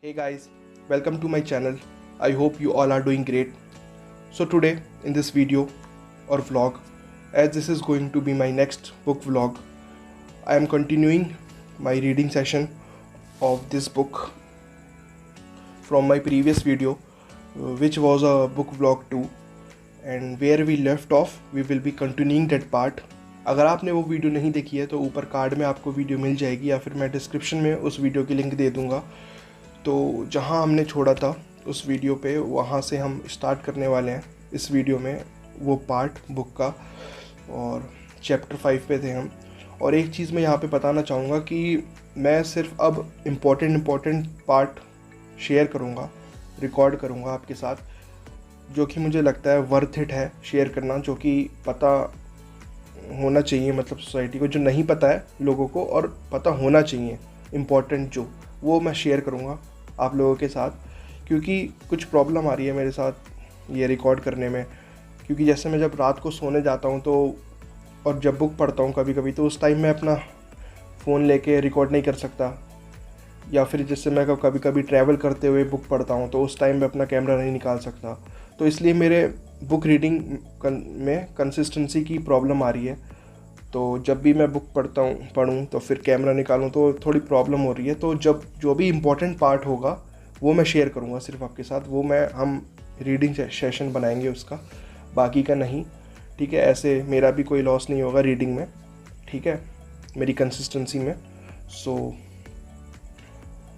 Hey guys, welcome to my channel. I hope you all are doing great. So today in this video or vlog, as this is going to be my next book vlog, I am continuing my reading session of this book from my previous video, which was a book vlog 2, and where we left off we will be continuing that part. अगर आपने वो video नहीं देखी है तो ऊपर card में आपको वीडियो मिल जाएगी या फिर मैं डिस्क्रिप्शन में उस वीडियो की लिंक दे दूँगा। तो जहाँ हमने छोड़ा था उस वीडियो पे वहाँ से हम स्टार्ट करने वाले हैं इस वीडियो में वो पार्ट बुक का, और चैप्टर 5 पे थे हम। और एक चीज़ मैं यहाँ पे बताना चाहूँगा कि मैं सिर्फ अब इम्पोर्टेंट पार्ट शेयर करूँगा, रिकॉर्ड करूँगा आपके साथ, जो कि मुझे लगता है वर्थ इट है शेयर करना, जो कि पता होना चाहिए, मतलब सोसाइटी को जो नहीं पता है लोगों को और पता होना चाहिए इम्पोर्टेंट जो, वो मैं शेयर करूँगा आप लोगों के साथ। क्योंकि कुछ प्रॉब्लम आ रही है मेरे साथ ये रिकॉर्ड करने में, क्योंकि जैसे मैं जब रात को सोने जाता हूँ तो और जब बुक पढ़ता हूँ कभी कभी, तो उस टाइम मैं अपना फ़ोन लेके रिकॉर्ड नहीं कर सकता, या फिर जैसे मैं कभी कभी ट्रैवल करते हुए बुक पढ़ता हूँ तो उस टाइम में अपना कैमरा नहीं निकाल सकता। तो इसलिए मेरे बुक रीडिंग में कंसिस्टेंसी की प्रॉब्लम आ रही है। तो जब भी मैं बुक पढ़ूँ तो फिर कैमरा निकालूँ तो थोड़ी प्रॉब्लम हो रही है। तो जब जो भी इम्पोर्टेंट पार्ट होगा वो मैं शेयर करूँगा सिर्फ आपके साथ, वो हम रीडिंग सेशन बनाएंगे उसका, बाकी का नहीं। ठीक है, ऐसे मेरा भी कोई लॉस नहीं होगा रीडिंग में, ठीक है, मेरी कंसिस्टेंसी में। सो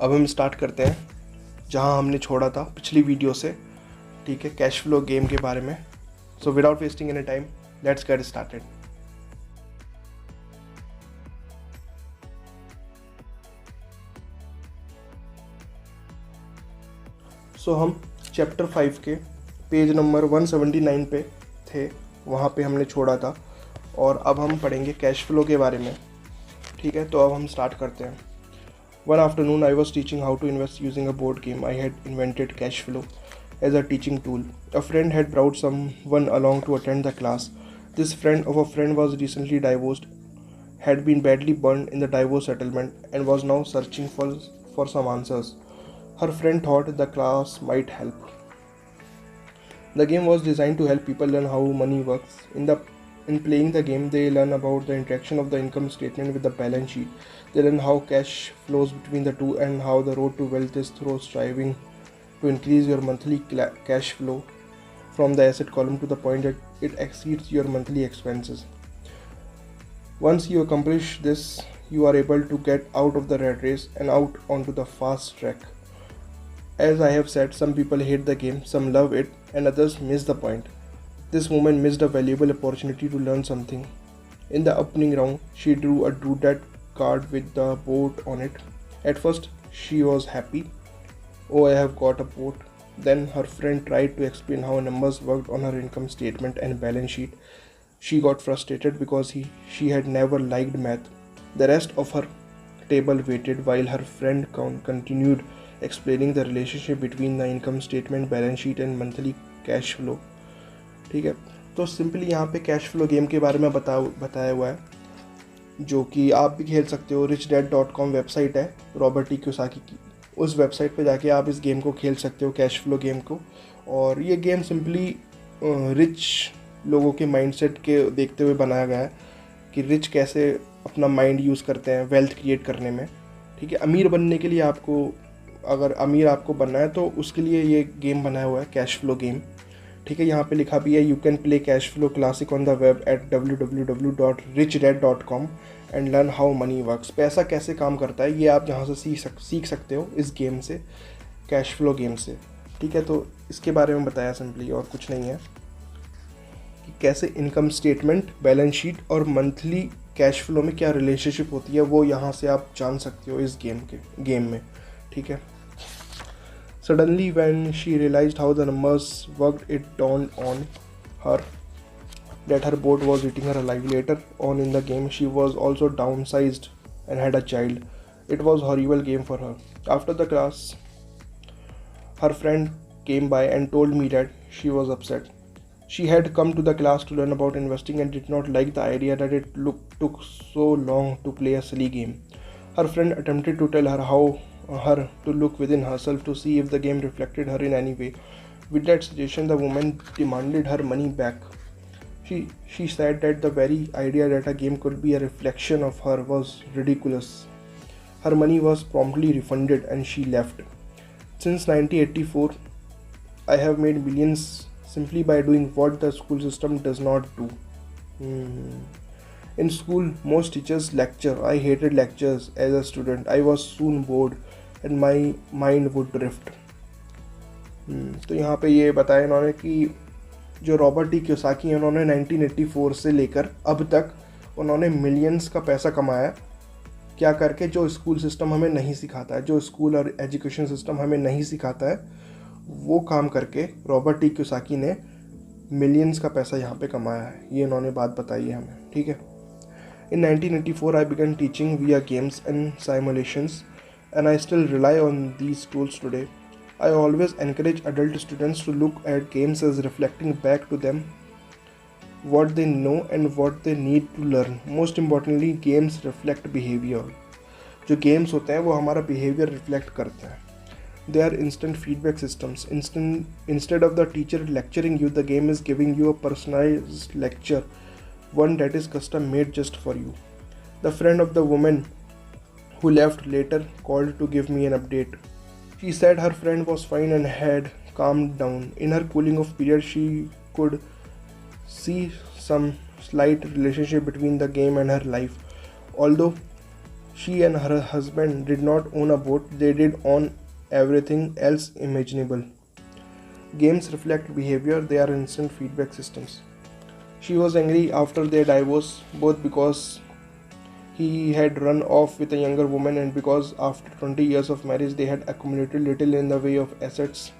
अब हम स्टार्ट करते हैं जहाँ हमने छोड़ा था पिछली वीडियो से, ठीक है, कैश फ्लो गेम के बारे में। So without wasting any time, let's get started. So हम चैप्टर 5 के पेज नंबर 179 पे थे, वहाँ पे हमने छोड़ा था, और अब हम पढ़ेंगे कैश फ्लो के बारे में। ठीक है, तो अब हम स्टार्ट करते हैं। One afternoon I was teaching how to invest using a board game. I had invented cash flow as a teaching tool. A friend had brought someone along to attend the class. This friend of a friend was recently divorced, had been badly burned in the divorce settlement, and was now searching for some answers. Her friend thought the class might help. The game was designed to help people learn how money works. In playing the game, they learn about the interaction of the income statement with the balance sheet. They learn how cash flows between the two and how the road to wealth is through striving to increase your monthly cash flow from the asset column to the point that it exceeds your monthly expenses. Once you accomplish this, you are able to get out of the rat race and out onto the fast track. As I have said, some people hate the game, some love it, and others miss the point. This woman missed a valuable opportunity to learn something. In the opening round, she drew a doodad card with the boat on it. At first, she was happy. Oh, I have got a boat. Then her friend tried to explain how numbers worked on her income statement and balance sheet. She got frustrated because she had never liked math. The rest of her table waited while her friend continued explaining the relationship between the income statement, balance sheet and monthly cash flow. ठीक है, तो simply यहाँ पे cash flow game के बारे में बताया हुआ है, जो कि आप भी खेल सकते हो। richdad.com वेबसाइट है रॉबर्ट टी कियोसाकी की, उस वेबसाइट पे जाके आप इस गेम को खेल सकते हो, कैश फ्लो गेम को। और ये गेम सिंपली रिच लोगों के माइंडसेट के देखते हुए बनाया गया है कि रिच कैसे अपना माइंड यूज़ करते हैं वेल्थ क्रिएट करने में। ठीक है, अमीर बनने के लिए अगर अमीर आपको बनना है तो उसके लिए ये गेम बनाया हुआ है, कैश फ्लो गेम। ठीक है, यहाँ पे लिखा भी है, you can play cash flow classic on the web at www.richdad.com and learn how many works. पैसा कैसे काम करता है ये आप यहाँ से सीख सकते हो इस गेम से, कैश फ्लो गेम से। ठीक है, तो इसके बारे में बताया सिंपली, और कुछ नहीं है, कि कैसे इनकम स्टेटमेंट, बैलेंस शीट और मंथली कैश फ्लो में क्या रिलेशनशिप होती है, वो यहाँ से आप जान सकते हो इस गेम में। ठीक है, Suddenly, when she realized how the numbers worked, it dawned on her that her boat was eating her alive. Later on in the game, she was also downsized and had a child. It was a horrible game for her. After the class, her friend came by and told me that she was upset. She had come to the class to learn about investing and did not like the idea that it took so long to play a silly game. Her friend attempted to tell her how her to look within herself to see if the game reflected her in any way. With that suggestion, the woman demanded her money back. She said that the very idea that a game could be a reflection of her was ridiculous. Her money was promptly refunded and she left. Since 1984, I have made millions simply by doing what the school system does not do. In school, most teachers lecture. I hated lectures as a student. I was soon bored and my mind would drift. तो यहाँ पे ये बताया इन्होंने कि जो Robert T Kiyosaki हैं उन्होंने 1984 से लेकर अब तक उन्होंने मिलियंस का पैसा कमाया। क्या करके? जो स्कूल सिस्टम हमें नहीं सिखाता है, जो स्कूल और एजुकेशन सिस्टम हमें नहीं सिखाता है, वो काम करके रॉबर्ट टी कियोसाकी ने मिलियंस का पैसा यहाँ पे कमाया है। ये इन्होंने बात बताई है हमें, ठीक है। In 1984, I began teaching via games and simulations, and I still rely on these tools today. I always encourage adult students to look at games as reflecting back to them what they know and what they need to learn. Most importantly, games reflect behavior. जो games होते हैं वो हमारा behavior reflect करते हैं. They are instant feedback systems. Instead of the teacher lecturing you, the game is giving you a personalized lecture, one that is custom made just for you. The friend of the woman who left later called to give me an update. She said her friend was fine and had calmed down. In her cooling off period, she could see some slight relationship between the game and her life. Although she and her husband did not own a boat, they did own everything else imaginable. Games reflect behavior. They are instant feedback systems. She was angry after their divorce, both because he had run off with a younger woman and because after 20 years of marriage they had accumulated little in the way of assets.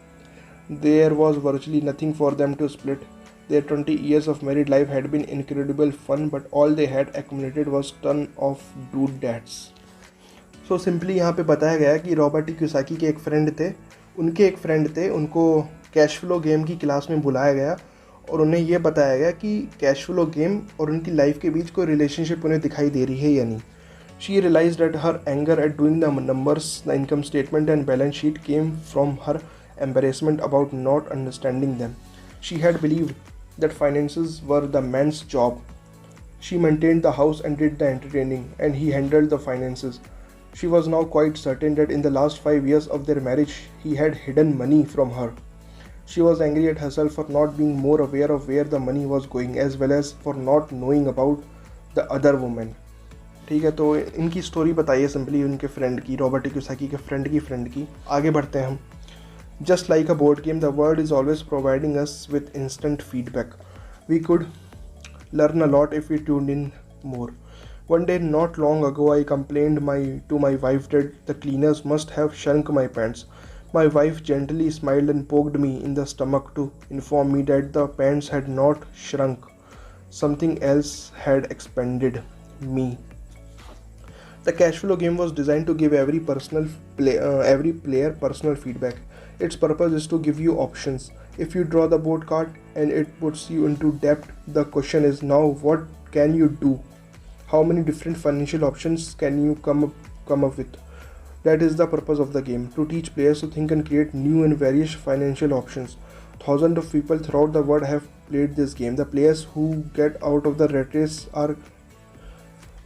There was virtually nothing for them to split. Their 20 years of married life had been incredible fun, but all they had accumulated was ton of dude debts. So simply यहाँ पे बताया गया कि Robert T Kiyosaki के एक friend थे, उनको cash flow game की क्लास में बुलाया गया और उन्हें यह बताया गया कि कैश फ्लो गेम और उनकी लाइफ के बीच कोई रिलेशनशिप उन्हें दिखाई दे रही है या नहीं. She realised that her anger at doing the numbers, the income statement and balance sheet came from her embarrassment about not understanding them. She had believed that finances were the man's job. She maintained the house and did the entertaining, and he handled the finances. She was now quite certain that in the last 5 years of their marriage, he had hidden money from her. She was angry at herself for not being more aware of where the money was going, as well as for not knowing about the other woman. ठीक है, तो इनकी story बताइए simply उनके friend की, Robert T Kiyosaki के friend की. आगे बढ़ते हैं हम. Just like a board game, the world is always providing us with instant feedback. We could learn a lot if we tuned in more. One day not long ago, I complained to my wife that the cleaners must have shrunk my pants. My wife gently smiled and poked me in the stomach to inform me that the pants had not shrunk. Something else had expanded me. The cash flow game was designed to give every player personal feedback. Its purpose is to give you options. If you draw the board card and it puts you into debt, the question is now what can you do? How many different financial options can you come up with? That is the purpose of the game, to teach players to think and create new and various financial options. Thousands of people throughout the world have played this game. The players who get out of the rat race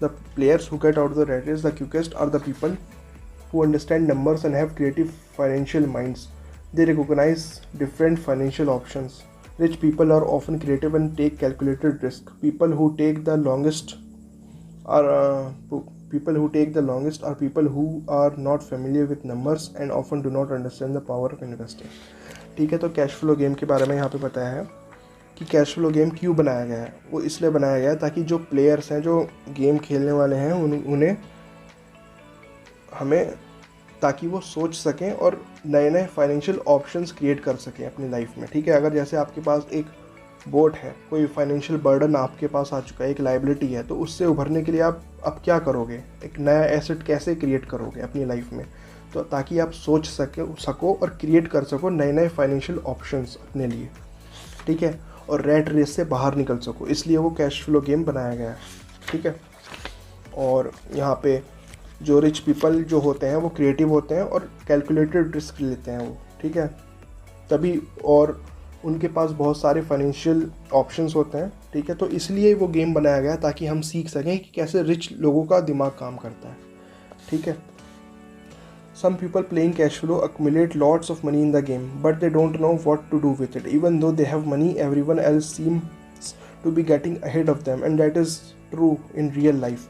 the quickest are the people who understand numbers and have creative financial minds. They recognize different financial options. Rich people are often creative and take calculated risk. People who take the longest are people who are not familiar with numbers and often do not understand the power of investing. ठीक है, तो cash flow game के बारे में यहाँ पे बताया है कि कैश फ्लो गेम क्यों बनाया गया है. वो इसलिए बनाया गया है ताकि जो प्लेयर्स हैं, जो गेम खेलने वाले हैं, उन्हें हमें ताकि वो सोच सकें और नए नए फाइनेंशियल ऑप्शंस क्रिएट कर सकें अपनी लाइफ में. ठीक है, अगर जैसे आपके पास एक बोट है, कोई फाइनेंशियल बर्डन आपके पास आ चुका है, एक लाइबिलिटी है, तो उससे उभरने के लिए आप अब क्या करोगे, एक नया एसेट कैसे क्रिएट करोगे अपनी लाइफ में, तो ताकि आप सोच सको और क्रिएट कर सको नए नए फाइनेंशियल ऑप्शंस अपने लिए. ठीक है, और रैट रेस से बाहर निकल सको, इसलिए वो कैश फ्लो गेम बनाया गया है. ठीक है, और यहाँ पे जो रिच पीपल जो होते हैं वो क्रिएटिव होते हैं और कैलकुलेटेड रिस्क लेते हैं वो, ठीक है, तभी, और उनके पास बहुत सारे फाइनेंशियल ऑप्शंस होते हैं, ठीक है। तो इसलिए वो गेम बनाया गया ताकि हम सीख सकें कि कैसे रिच लोगों का दिमाग काम करता है, ठीक है। Some people playing cash flow accumulate lots of money in the game, but they don't know what to do with it. Even though they have money, everyone else seems to be getting ahead of them, and that is true in real life.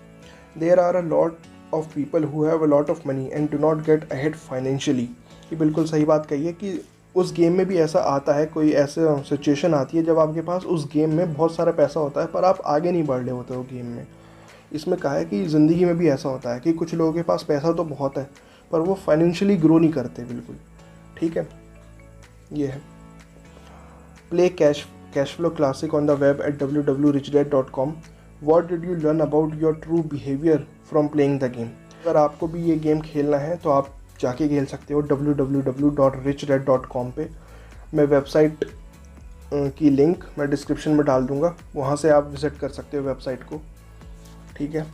There are a lot of people who have a lot of money and do not get ahead financially. ये बिल्कुल सही बात कही है कि उस game में भी ऐसा आता है, कोई ऐसा सिचुएशन आती है जब आपके पास उस गेम में बहुत सारा पैसा होता है पर आप आगे नहीं बढ़ रहे होते हो गेम में। इसमें कहा है कि ज़िंदगी में भी ऐसा होता है कि कुछ लोगों के पास पैसा तो बहुत है पर वो फाइनेंशियली ग्रो नहीं करते बिल्कुल, ठीक है। ये है play cash flow classic on the web at www.richdad.com। What did you learn about your true behaviour from playing the game. अगर आपको भी ये गेम खेलना है तो आप जाके खेल सकते हो www.richdad.com पे। मैं वेबसाइट की लिंक मैं डिस्क्रिप्शन में डाल दूँगा, वहाँ से आप विज़िट कर सकते हो वेबसाइट को, ठीक है।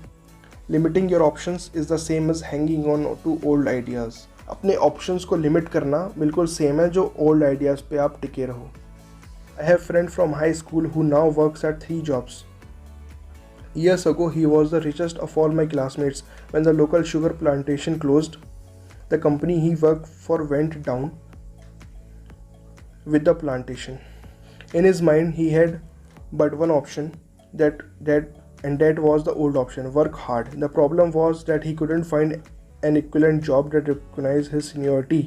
Limiting your options is the same as hanging on to old ideas. अपने ऑप्शंस को लिमिट करना बिल्कुल सेम है जो ओल्ड आइडियाज़ पे आप टिके रहो। I have friend from high school who now works at 3 jobs। Years ago he was the richest of all my classmates. When the local sugar plantation closed, the company he worked for went down with the plantation. In his mind he had but one option, that was the old option, work hard. The problem was that he couldn't find an equivalent job that recognized his seniority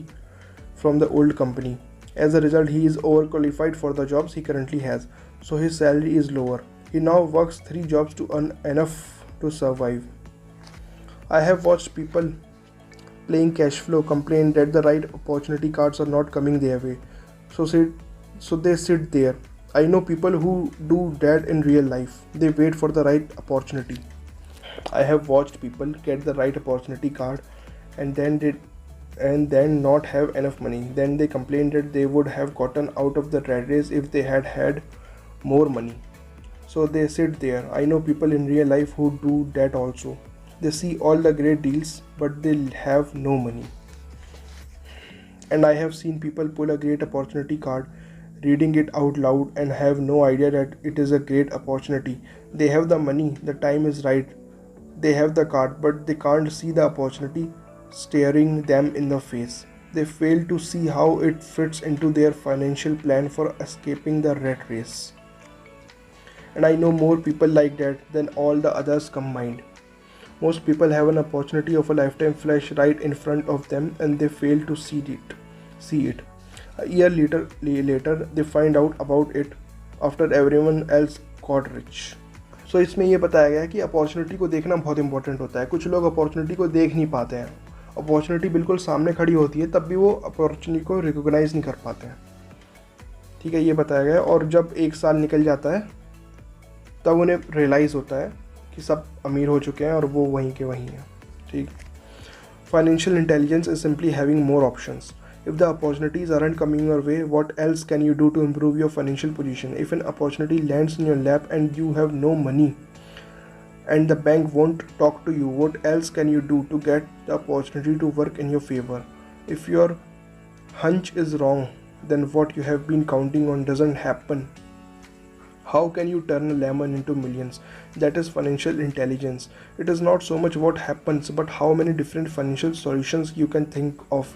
from the old company. As a result, he is overqualified for the jobs he currently has, so his salary is lower. He now works 3 jobs to earn enough to survive. I have watched people playing cash flow complain that the right opportunity cards are not coming their way, so they sit there. I know people who do that in real life. They wait for the right opportunity. I have watched people get the right opportunity card and then not have enough money. Then they complain that they would have gotten out of the rat race if they had had more money. So they sit there. I know people in real life who do that also. They see all the great deals, but they have no money. And I have seen people pull a great opportunity card, reading it out loud, and have no idea that it is a great opportunity. They have the money, the time is right, they have the card, but they can't see the opportunity staring them in the face. They fail to see how it fits into their financial plan for escaping the rat race. And I know more people like that than all the others combined. Most people have an opportunity of a lifetime flash right in front of them and they fail to see it. A year later they find out about it after everyone else got rich. So इसमें ये बताया गया है कि opportunity को देखना बहुत important होता है। कुछ लोग अपॉर्चुनिटी को देख नहीं पाते हैं, अपॉर्चुनिटी बिल्कुल सामने खड़ी होती है तब भी वो अपॉर्चुनिटी को रिकॉग्नाइज नहीं कर पाते हैं, ठीक है, ये बताया गया है। और जब 1 साल निकल जाता है तब उन्हें रियलाइज़ होता है कि सब अमीर हो चुके हैं और वो वहीं के वहीं हैं, ठीक। Financial intelligence is simply having more options. If the opportunities aren't coming your way, what else can you do to improve your financial position? If an opportunity lands in your lap and you have no money and the bank won't talk to you, what else can you do to get the opportunity to work in your favor? If your hunch is wrong, then what you have been counting on doesn't happen. How can you turn a lemon into millions? That is financial intelligence. It is not so much what happens, but how many different financial solutions you can think of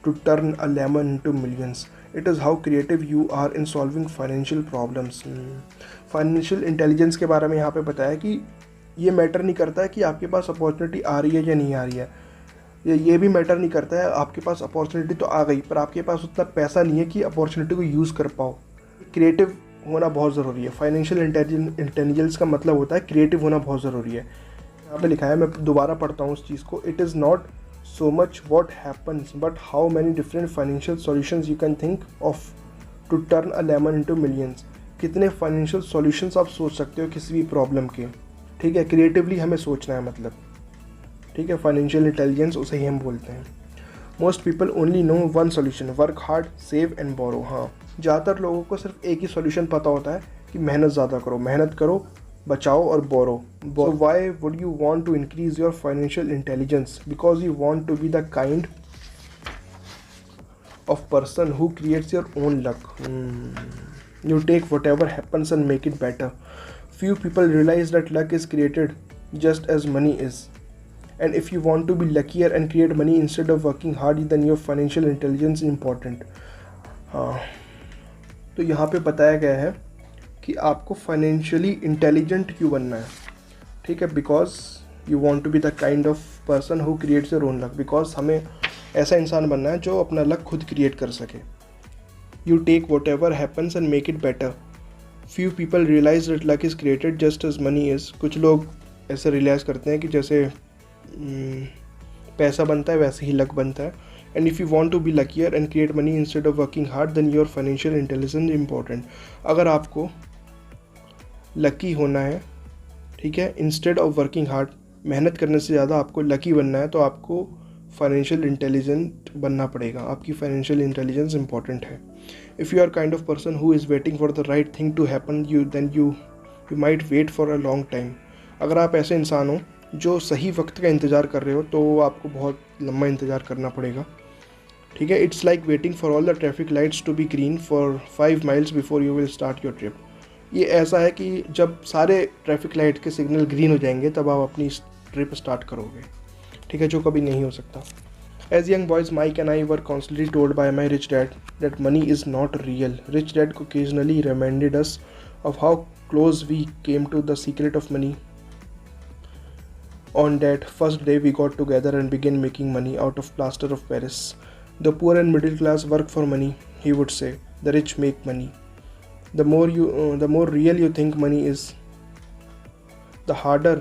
to turn a lemon into millions. It is how creative you are in solving financial problems. Financial intelligence के बारे में यहाँ पे बताया कि ये matter नहीं करता है कि आपके पास अपॉर्चुनिटी आ रही है या नहीं आ रही है, ये भी मैटर नहीं करता है आपके पास अपॉर्चुनिटी तो आ गई पर आपके पास उतना पैसा नहीं है कि अपॉर्चुनिटी को यूज़ कर पाओ। क्रिएटिव होना बहुत ज़रूरी है। फाइनेंशियल इंटेलिजेंस का मतलब होता है क्रिएटिव होना बहुत ज़रूरी है। यहाँ पे लिखा है, मैं दोबारा पढ़ता हूँ उस चीज़ को। It is not so much what happens, but how many different financial solutions you can think of to turn a lemon into millions. कितने फाइनेंशियल सॉल्यूशंस आप सोच सकते हो किसी भी प्रॉब्लम के, ठीक है। क्रिएटिवली हमें सोचना है मतलब, ठीक है। फाइनेंशियल इंटेलिजेंस उसे ही हम बोलते हैं। Most people only know one solution, work hard, save and borrow. हाँ, ज़्यादातर लोगों को सिर्फ एक ही सॉल्यूशन पता होता है कि मेहनत ज़्यादा करो, मेहनत करो बचाओ और बोरो. So why would you want to increase your financial intelligence? Because you want to be the kind of person who creates your own luck. You take whatever happens and make it better. Few people realize that luck is created just as money is. And if you want to be luckier and create money instead of working hard, then your financial intelligence is important. हाँ, तो यहाँ पे बताया गया है कि आपको financially intelligent क्यों बनना है. ठीक है, because you want to be the kind of person who creates your own luck. Because हमें ऐसा इंसान बनना है जो अपना लक खुद क्रिएट कर सके. You take whatever happens and make it better. Few people realise that luck is created just as money is. कुछ लोग ऐसे रियलाइज करते हैं कि जैसे पैसा बनता है वैसे ही लक बनता है. And if you want to be luckier and create money instead of working hard, then your financial intelligence important. अगर आपको लकी होना है, ठीक है, इंस्टेड ऑफ वर्किंग हार्ड, मेहनत करने से ज़्यादा आपको लकी बनना है, तो आपको फाइनेंशियल इंटेलिजेंट बनना पड़ेगा. आपकी फाइनेंशियल इंटेलिजेंस इंपॉर्टेंट है. If you are kind of person who is waiting for the right thing to happen, then you might wait for a long time. अगर आप ऐसे इंसान हो जो सही वक्त का इंतज़ार कर रहे हो, तो आपको बहुत लंबा इंतज़ार करना पड़ेगा. ठीक है, it's like waiting for all the traffic lights to be green for 5 miles before you will start your trip. ये ऐसा है कि जब सारे ट्रैफिक लाइट के सिग्नल ग्रीन हो जाएंगे तब आप अपनी ट्रिप स्टार्ट करोगे. ठीक है, जो कभी नहीं हो सकता. As young boys, Mike and I were constantly told by my rich dad that money is not real. Rich dad occasionally reminded us of how close we came to the secret of money. On that first day we got together and began making money out of plaster of Paris. The poor and middle class work for money, he would say. The rich make money. The more real you think money is, the harder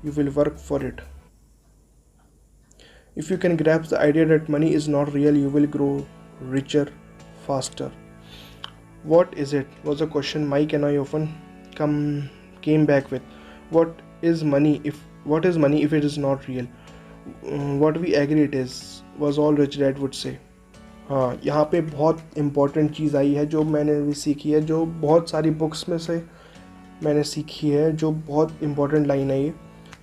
you will work for it. If you can grasp the idea that money is not real, you will grow richer faster. What is it? Was a question Mike and I often came back with. What is money if it is not real? What we agree it is, was all rich dad would say. हाँ, यहाँ पे बहुत important चीज़ आई है जो मैंने भी सीखी है, जो बहुत सारी बुक्स में से मैंने सीखी है, जो बहुत इम्पॉर्टेंट लाइन है ये.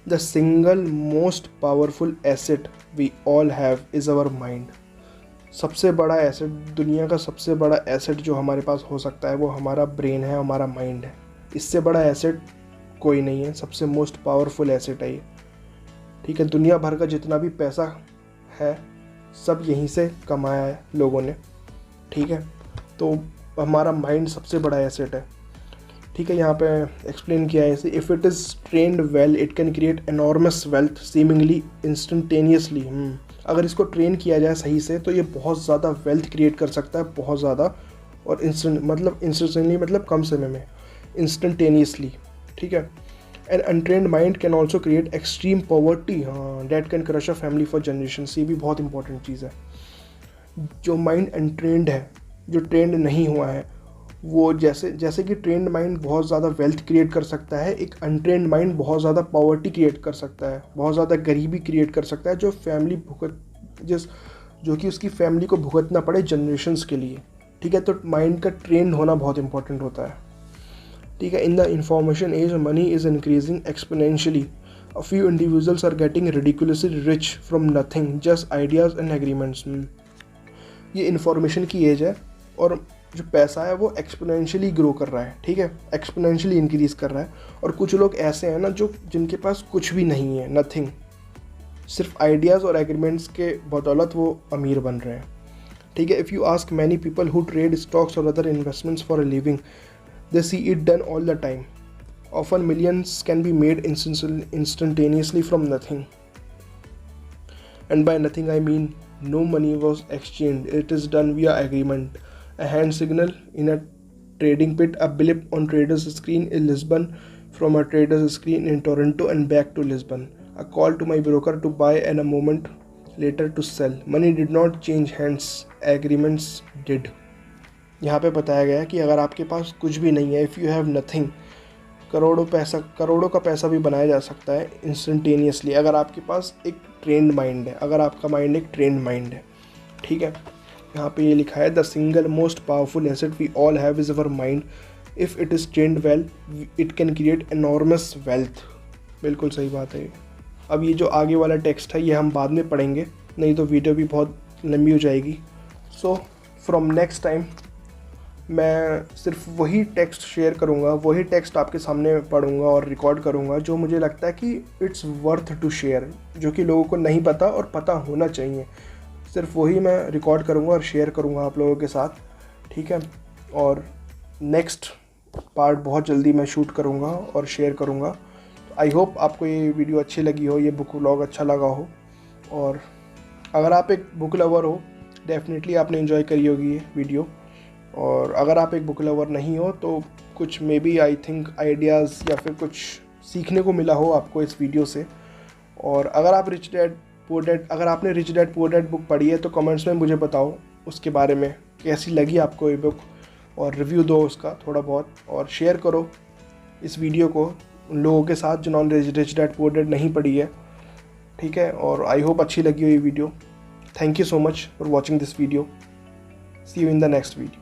The single most powerful asset we all have is our mind. सबसे बड़ा एसेट, दुनिया का सबसे बड़ा एसेट जो हमारे पास हो सकता है वो हमारा ब्रेन है, हमारा माइंड है. इससे बड़ा एसेट कोई नहीं है. सबसे मोस्ट पावरफुल एसेट है ये. ठीक है, दुनिया भर का जितना भी पैसा है सब यहीं से कमाया है लोगों ने. ठीक है, तो हमारा माइंड सबसे बड़ा एसेट है. ठीक है, यहाँ पे एक्सप्लेन किया है इसे. If it is trained well it can create enormous wealth seemingly instantaneously. अगर इसको ट्रेन किया जाए सही से तो ये बहुत ज़्यादा वेल्थ क्रिएट कर सकता है, बहुत ज़्यादा. और इंस्टेंटली मतलब कम समय में, इंस्टेंटेनियसली. ठीक है, an untrained mind can also create extreme poverty. हाँ, that can crush a family for generation. ये भी बहुत इंपॉर्टेंट चीज़ है. जो माइंड अनट्रेंड है, जो ट्रेंड नहीं हुआ है, वो जैसे कि ट्रेंड माइंड बहुत ज़्यादा वेल्थ क्रिएट कर सकता है, एक अनट्रेंड माइंड बहुत ज़्यादा पॉवर्टी क्रिएट कर सकता है, बहुत ज़्यादा गरीबी क्रिएट कर सकता है, जो कि उसकी फैमिली को भुगतना पड़े जनरेशन्स के लिए. ठीक है, तो माइंड का ट्रेंड होना बहुत इंपॉर्टेंट होता है. ठीक है, in the information age money is increasing exponentially. A few individuals are getting ridiculously rich from nothing, just ideas and agreements. ये इन्फॉर्मेशन की एज है और जो पैसा है वो एक्सपोनेंशियली ग्रो कर रहा है. ठीक है, एक्सपोनेंशियली इंक्रीज़ कर रहा है. और कुछ लोग ऐसे हैं ना जिनके पास कुछ भी नहीं है, नथिंग, सिर्फ आइडियाज़ और एग्रीमेंट्स के बदौलत वो अमीर बन रहे हैं. ठीक है, if you ask many people who trade stocks और other investments for a living, they see it done all the time. Often millions can be made instantaneously from nothing. And by nothing I mean no money was exchanged. It is done via agreement. A hand signal in a trading pit, a blip on trader's screen in Lisbon, from a trader's screen in Toronto and back to Lisbon. A call to my broker to buy and a moment later to sell. Money did not change hands. Agreements did. यहाँ पे बताया गया है कि अगर आपके पास कुछ भी नहीं है, इफ़ यू हैव नथिंग, करोड़ों का पैसा भी बनाया जा सकता है इंस्टेंटेनियसली अगर आपके पास एक ट्रेंड माइंड है, अगर आपका माइंड एक ट्रेंड माइंड है. ठीक है, यहाँ पे ये लिखा है the single most powerful asset we all have is our mind. If it is trained well it can create enormous wealth. बिल्कुल सही बात है ये। अब ये जो आगे वाला टेक्स्ट है ये हम बाद में पढ़ेंगे, नहीं तो वीडियो भी बहुत लंबी हो जाएगी। सो फ्रॉम नेक्स्ट टाइम मैं सिर्फ वही टेक्स्ट शेयर करूँगा, वही टेक्स्ट आपके सामने पढ़ूँगा और रिकॉर्ड करूँगा जो मुझे लगता है कि इट्स वर्थ टू शेयर, जो कि लोगों को नहीं पता और पता होना चाहिए। सिर्फ वही मैं रिकॉर्ड करूँगा और शेयर करूँगा आप लोगों के साथ, ठीक है। और नेक्स्ट पार्ट बहुत जल्दी मैं शूट करूँगा और शेयर करूँगा। आई होप आपको ये वीडियो अच्छी लगी हो, ये बुक व्लॉग अच्छा लगा हो। और अगर आप एक बुक लवर हो डेफिनेटली आपने एंजॉय करी होगी ये वीडियो। और अगर आप एक बुक लवर नहीं हो तो कुछ maybe I think ideas या फिर कुछ सीखने को मिला हो आपको इस वीडियो से। और अगर आप रिच डैड पुअर डैड अगर आपने rich dad poor dad book पढ़ी है तो कमेंट्स में मुझे बताओ उसके बारे में, कैसी लगी आपको ये बुक, और रिव्यू दो उसका थोड़ा बहुत, और शेयर करो इस वीडियो को उन लोगों के साथ जिन्होंने रिच डैड पुअर डैड नहीं पढ़ी है, ठीक है। और आई होप अच्छी लगी हो ये video. Thank you so much for watching this video. See you in the next video.